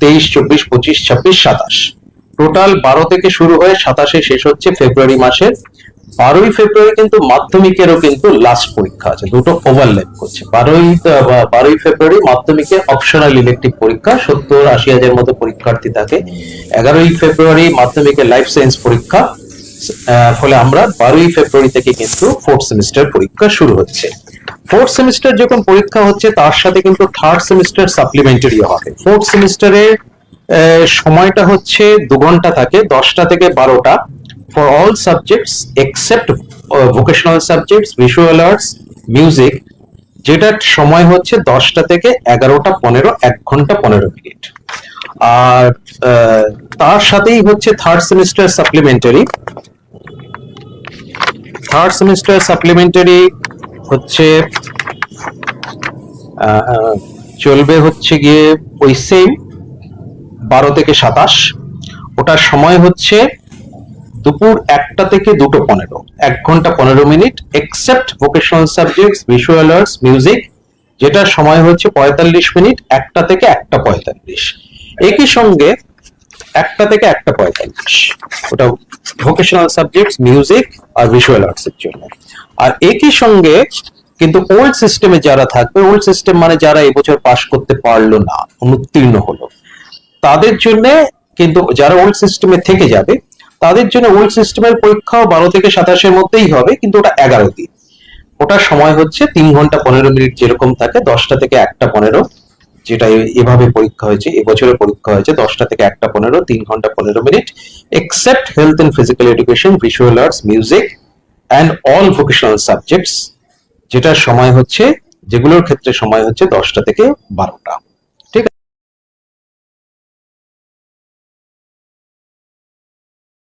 23, 24, 25, 26, 27 total 12 থেকে শুরু হয়ে 27-এ শেষ হচ্ছে ফেব্রুয়ারি মাসের। 12ই ফেব্রুয়ারি কিন্তু মাধ্যমিকেরও কিন্তু লাস্ট পরীক্ষা আছে, দুটো ওভারল্যাপ করছে। 12ই ফেব্রুয়ারি মাধ্যমিকের অপশনাল ইলেকটিভ পরীক্ষা, 70-80 হাজার মতো পরীক্ষার্থী থাকে। 11ই ফেব্রুয়ারি মাধ্যমিকের লাইফ সায়েন্স পরীক্ষা। ফলে আমরা 12ই ফেব্রুয়ারি থেকে কিন্তু ফোর্থ সেমিস্টার পরীক্ষা শুরু হচ্ছে। ফোর্থ সেমিস্টার যখন পরীক্ষা হচ্ছে তার সাথে কিন্তু থার্ড সেমিস্টার সাপ্লিমেন্টারি হবে। ফোর্থ সেমিস্টারের সময়টা হচ্ছে 2 ঘন্টা থাকে, 10টা থেকে 12টা, for all subjects except vocational subjects, visual arts, music, যেটার সময় হচ্ছে 10টা থেকে 11টা 15, 1 ঘন্টা 15 মিনিট। আর তার সাথেই হচ্ছে third semester supplementary. Third semester supplementary হচ্ছে চলবে হচ্ছে গিয়ে ওই সেম 12 থেকে 27। ওটার সময় হচ্ছে দুপুর 1টা থেকে 2:15, 1 ঘন্টা 15 মিনিট, except vocational subjects, visual arts, music, যেটার সময় হচ্ছে 45 মিনিট, 1টা থেকে 1:45। একই সঙ্গে 1টা থেকে 1:45 ওটা ভোকেশনাল সাবজেক্টস, মিউজিক আর ভিজুয়াল আর্টস এর জন্য। আর একই সঙ্গে কিন্তু ওল্ড সিস্টেমে যারা থাকবে, ওল্ড সিস্টেম মানে যারা এবছর পাশ করতে পারলো না, অনুত্তীর্ণ হলো, তাদের জন্য কিন্তু, যারা ওল্ড সিস্টেমে থেকে যাবে তাদের জন্য ওল্ড সিস্টেমের পরীক্ষাও 12 থেকে 27-এর মধ্যেই হবে, কিন্তু ওটা 11 দিন। ওটার সময় হচ্ছে 3 ঘন্টা 15 মিনিট যেরকম থাকে, 10টা থেকে 1:15, যেটা এভাবে পরীক্ষা হয়েছে, এবছরের পরীক্ষা হয়েছে 10টা থেকে 1:15, 3 ঘন্টা 15 মিনিট, except health and physical education, visual arts, music and all vocational subjects, যেটার সময় হচ্ছে, যেগুলোর ক্ষেত্রে সময় হচ্ছে 10টা থেকে 12টা।